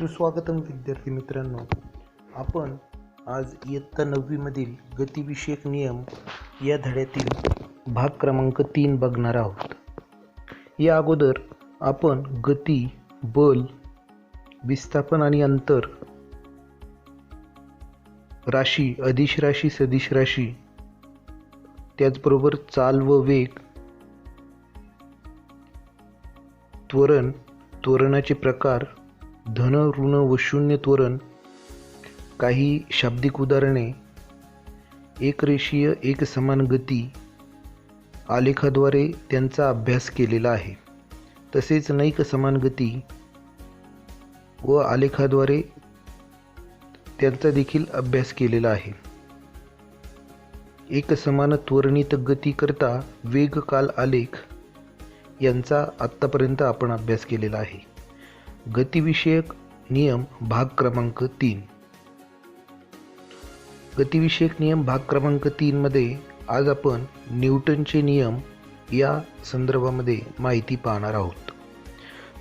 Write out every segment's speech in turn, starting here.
सुस्वागतम विद्यार्थी मित्रांनो. आपण आज इयत्ता 9वी मधील गतिविषयक नियम या धड्यातील भाग क्रमांक 3 बघणार आहोत. या अगोदर आपण गती, बल, विस्थापन आणि अंतर, राशी, अदिश राशी, सदिश राशी, त्याचबरोबर चाल व वेग, त्वरण, त्वरणाचे प्रकार, धन, ऋण व शून्य त्वरण, काही शाब्दिक उदाहरणे, एकरेषीय एकसमान गती, आलेखाद्वारे त्यांचा अभ्यास केलेला आहे. तसेच नैक समान गती व आलेखाद्वारे त्यांचा देखील अभ्यास केलेला आहे. एकसमान त्वरणित गती करता वेग काल आलेख यांचा आत्तापर्यंत आपण अभ्यास केलेला आहे. गतिविषयक नियम भाग क्रमांक 3. गतिविषयक नियम भाग क्रमांक 3 मध्ये आज आपण न्यूटनचे नियम या संदर्भामध्ये माहिती पाहणार आहोत.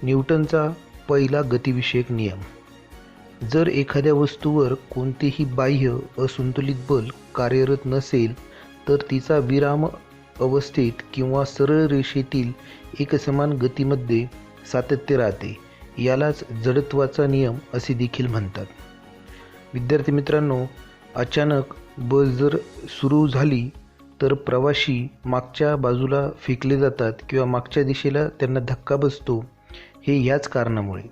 न्यूटनचा पहिला गतिविषयक नियम: जर एखाद्या वस्तूवर कोणतेही बाह्य असंतुलित बल कार्यरत नसेल तर तिचा विराम अवस्थेत किंवा सरळ रेषेतील एकसमान गतीमध्ये सातत्य राहते. यालाच जडत्वाचा नियम असे देखील म्हणतात. विद्यार्थी मित्रांनो, अचानक बस जर सुरू झाली तर प्रवाशी मागच्या बाजूला फेकले जातात किंवा मागच्या दिशेला त्यांना धक्का बसतो. हे याच कारणामुळे.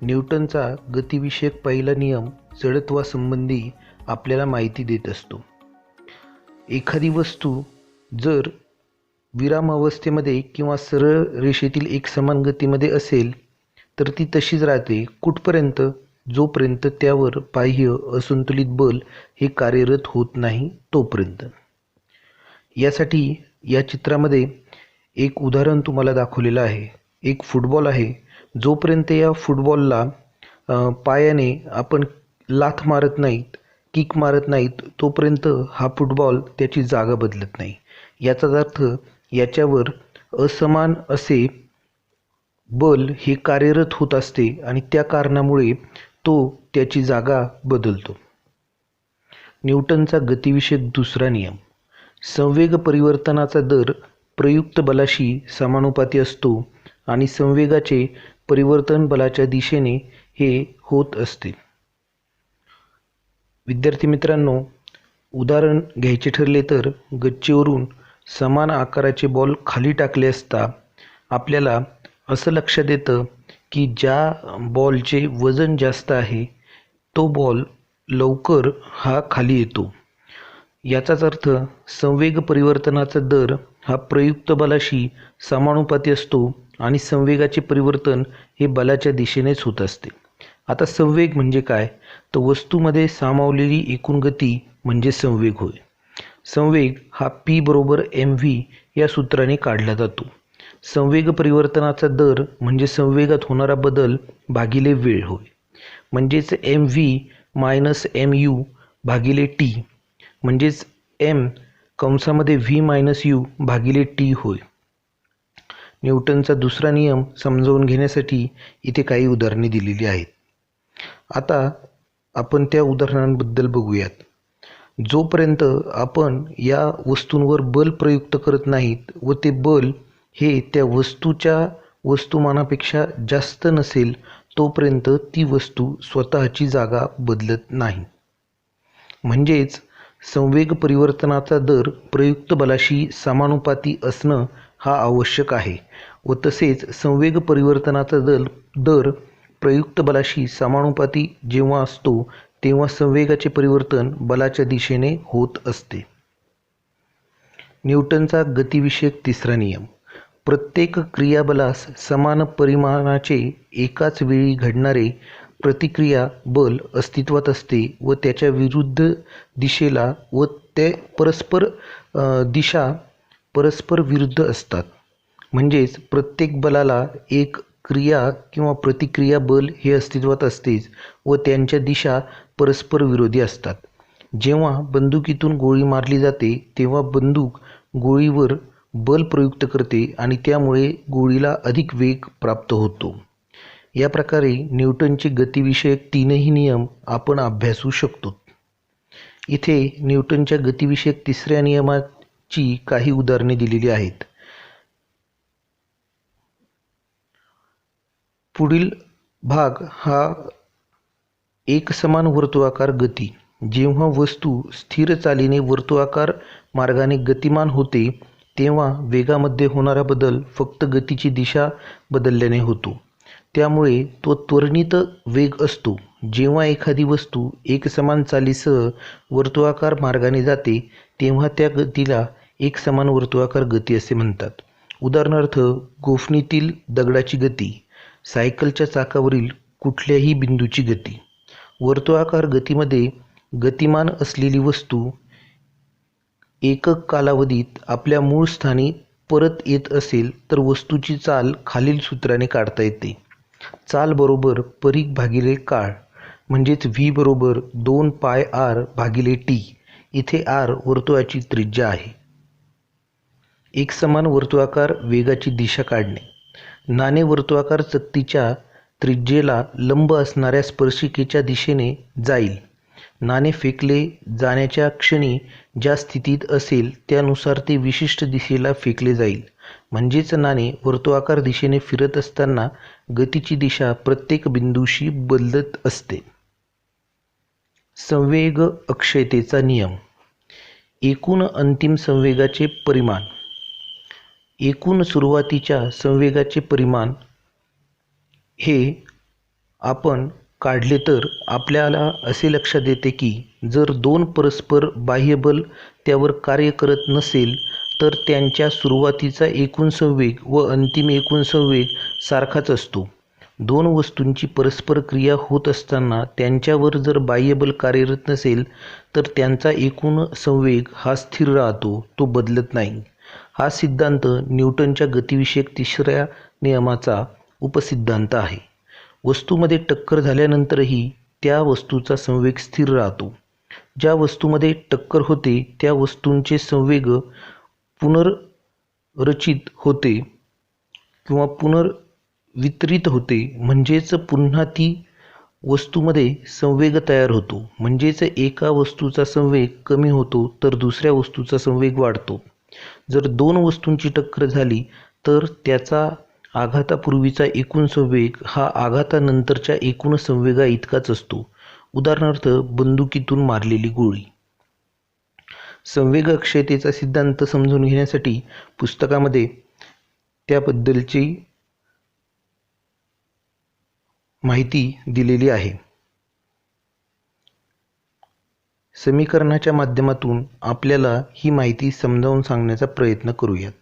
न्यूटनचा गतिविषयक पहिला नियम जडत्वासंबंधी आपल्याला माहिती देत असतो. एखादी वस्तू जर विराम अवस्थेमध्ये किंवा सरळ रेषेतील एकसमान गतीमध्ये असेल तर ती तशीच राहते. कुठपर्यंत? जोपर्यंत त्यावर बाह्य असंतुलित बल हे कार्यरत होत नाही तोपर्यंत. यासाठी या चित्रामध्ये एक उदाहरण तुम्हाला दाखवलेलं आहे. एक फुटबॉल आहे. जोपर्यंत या फुटबॉलला पायाने आपण लाथ मारत नाहीत, किक मारत नाहीत, तोपर्यंत हा फुटबॉल त्याची जागा बदलत नाही. याचाच अर्थ याच्यावर असमान असे बल हे कार्यरत होत असते आणि त्या कारणामुळे तो त्याची जागा बदलतो. न्यूटनचा गतिविषयक दुसरा नियम: संवेग परिवर्तनाचा दर प्रयुक्त बलाशी समानुपाती असतो आणि संवेगाचे परिवर्तन बलाच्या दिशेने हे होत असते. विद्यार्थी मित्रांनो, उदाहरण घ्यायचे ठरले तर गच्चीवरून समान आकाराचे बॉल खाली टाकले असता आपल्याला असं लक्षात येतं की ज्या बॉलचे वजन जास्त आहे तो बॉल लवकर हा खाली येतो. याचाच अर्थ संवेग परिवर्तनाचा दर हा प्रयुक्त बलाशी समानुपाती असतो आणि संवेगाचे परिवर्तन हे बलाच्या दिशेनेच होत असते. आता संवेग म्हणजे काय? तर वस्तूमध्ये सामावलेली एकूण गती म्हणजे संवेग होय. संवेग हा P = mv या सूत्राने काढला जातो. संवेग परिवर्तनाचा दर म्हणजे संवेगात होणारा बदल भागिले वेळ होय. म्हणजेच mv - mu भागिले t म्हणजेच m(v-u)t होय. न्यूटनचा दुसरा नियम समजावून घेण्यासाठी इथे काही उदाहरणे दिलेली आहेत. आता आपण त्या उदाहरणांबद्दल बघूयात. जोपर्यंत आपण या वस्तूंवर बल प्रयुक्त करत नाहीत व ते बल हे त्या वस्तूच्या वस्तुमानापेक्षा जास्त नसेल तोपर्यंत ती वस्तू स्वतःची जागा बदलत नाही. म्हणजेच संवेग परिवर्तनाचा दर प्रयुक्त बलाशी समानुपाती असणं हा आवश्यक आहे व तसेच संवेग परिवर्तनाचा दर प्रयुक्त बलाशी समानुपाती जेव्हा असतो तेव्हा संवेगाचे परिवर्तन बलाच्या दिशेने होत असते. न्यूटनचा गतिविषयक तिसरा नियम: प्रत्येक क्रियाबलास समान परिमाणाचे एकाच वेळी घडणारे प्रतिक्रिया बल अस्तित्वात असते व त्याच्या विरुद्ध दिशेला व ते दिशा परस्पर विरुद्ध असतात. म्हणजेच प्रत्येक बलाला एक क्रिया किंवा प्रतिक्रिया बल हे अस्तित्वात असतेच व त्यांच्या दिशा परस्पर विरोधी असतात. जेव्हा बंदुकीतून गोळी मारली जाते तेव्हा बंदूक गोळीवर बल प्रयुक्त करते आणि त्यामुळे गोळीला अधिक वेग प्राप्त होतो. या प्रकारे न्यूटनचे गतिविषयक तीनही नियम आपण अभ्यासू शकतो. इथे न्यूटनच्या गतिविषयक तिसऱ्या नियमाची काही उदाहरणे दिलेली आहेत. पुढील भाग हा एकसमान वर्तुळाकार गती. जेव्हा वस्तू स्थिर चालीने वर्तुळाकार मार्गाने गतिमान होते तेव्हा वेगामध्ये होणारा बदल फक्त गतीची दिशा बदलल्याने होतो. त्यामुळे तो त्वरित वेग असतो. जेव्हा एखादी वस्तू एकसमान चालीसह वर्तुळाकार मार्गाने जाते तेव्हा त्या गतीला एकसमान वर्तुळाकार गती असे म्हणतात. उदाहरणार्थ, गोफणीतील दगडाची गती, सायकलच्या चाकावरील कुठल्याही बिंदूची गती. वर्तुळाकार गतीमध्ये गतिमान असलेली वस्तू एकक कालावधीत आपल्या मूळ स्थानी परत येत असेल तर वस्तूची चाल खालील सूत्राने काढता येते. चाल बरोबर परिघ भागिले काळ, म्हणजेच v बरोबर 2πr भागिले t. इथे r वर्तुळाची त्रिज्या आहे. एकसमान वर्तुळाकार वेगाची दिशा काढणे. नाणे वर्तुळाकार चकतीच्या त्रिज्येला लंब असणाऱ्या स्पर्शिकेच्या दिशेने जाईल. नाणे फेकले जाण्याच्या क्षणी ज्या स्थितीत असेल त्यानुसार ते विशिष्ट दिशेला फेकले जाईल. म्हणजेच नाणे वर्तुळाकार दिशेने फिरत असताना गतीची दिशा प्रत्येक बिंदूशी बदलत असते. संवेग अक्षयतेचा नियम. एकूण अंतिम संवेगाचे परिमाण एकूण सुरुवातीच्या संवेगाचे परिमाण हे आपण काढले तर आपल्याला असे लक्षात येते की जर दोन परस्पर बाह्य बल त्यावर कार्य करत नसेल तर त्यांच्या सुरुवातीचा एकूण संवेग व अंतिम एकूण संवेग सारखाच असतो. दोन वस्तूंची परस्पर क्रिया होत असताना त्यांच्यावर जर बाह्य बल कार्यरत नसेल तर त्यांचा एकूण संवेग हा स्थिर राहतो, तो बदलत नाही. हा सिद्धांत न्यूटनच्या गतिविषयक तिसऱ्या नियमाचा उपसिद्धांत आहे. वस्तूमध्ये टक्कर झाल्यानंतरही त्या वस्तूचा संवेग स्थिर राहतो. ज्या वस्तूमध्ये टक्कर होते त्या वस्तूंचे संवेग पुनर्रचित होते किंवा पुनर्वितरित होते, म्हणजेच पुन्हा ती वस्तूमध्ये संवेग तयार होतो. म्हणजेच एका वस्तूचा संवेग कमी होतो तर दुसऱ्या वस्तूचा संवेग वाढतो. जर दोन वस्तूंची टक्कर झाली तर त्याचा आघातापूर्वीचा एकूण संवेग हा आघातानंतरच्या एकूण संवेगा इतकाच असतो. उदाहरणार्थ, बंदुकीतून मारलेली गोळी. संवेग अक्षयतेचा सिद्धांत समजून घेण्यासाठी पुस्तकामध्ये त्याबद्दलची माहिती दिलेली आहे. समीकरणाच्या माध्यमातून आपल्याला ही माहिती समजावून सांगण्याचा प्रयत्न करूयात.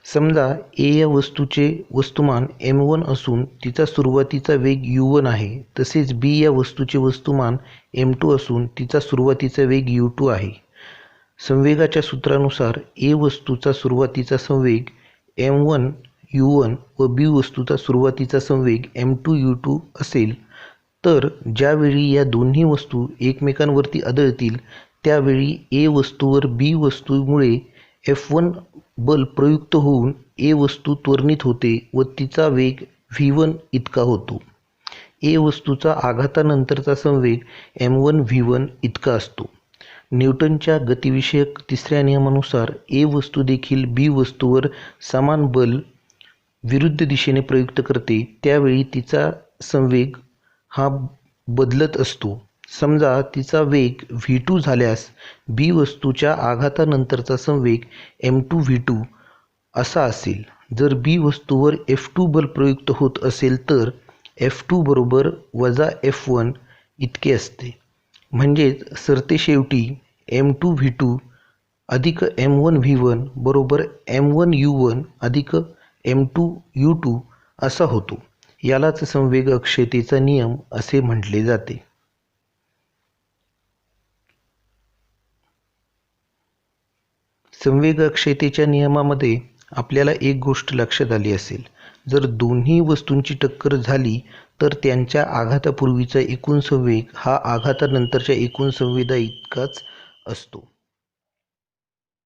समजा A या वस्तूचे वस्तुमान m1 असून तिचा सुरुवातीचा वेग u1 आहे. तसेच B या वस्तूचे वस्तुमान m2 असून तिचा सुरुवातीचा वेग u2 आहे. संवेगाच्या सूत्रानुसार A वस्तूचा सुरुवातीचा संवेग m1 u1 व B वस्तूचा सुरुवातीचा संवेग m2 u2 असेल तर ज्यावेळी या दोन्ही वस्तू एकमेकांवरती आदळतील त्यावेळी A वस्तूवर B वस्तूमुळे F1 बल प्रयुक्त होऊन A वस्तू त्वरित होते व तिचा वेग v1 इतका होतो. A वस्तूचा आघातानंतरचा संवेग m1 v1 इतका असतो. न्यूटनच्या गतिविषयक तिसऱ्या नियमानुसार A वस्तू देखील B वस्तूवर समान बल विरुद्ध दिशेने प्रयुक्त करते त्यावेळी तिचा संवेग हा बदलत असतो. समजा तिचा वेग v2 झाल्यास B वस्तूच्या आघातानंतरचा संवेग m2 v2 असा असेल. जर B वस्तूवर F2 बल प्रयुक्त होत असेल तर F2 बरोबर वजा F1 इतके असते. म्हणजेच सरतेशेवटी m2 v2 अधिक m1 v1 बरोबर m1 u1 अधिक m2 u2 असा होतो. यालाच संवेग अक्षयतेचा नियम असे म्हटले जाते. संवेग अक्षयतेच्या नियमामध्ये आपल्याला एक गोष्ट लक्षात आली असेल. जर दोन्ही वस्तूंची टक्कर झाली तर त्यांच्या आघातापूर्वीचा एकूण संवेग हा आघातानंतरच्या एकूण संवेगा इतकाच असतो.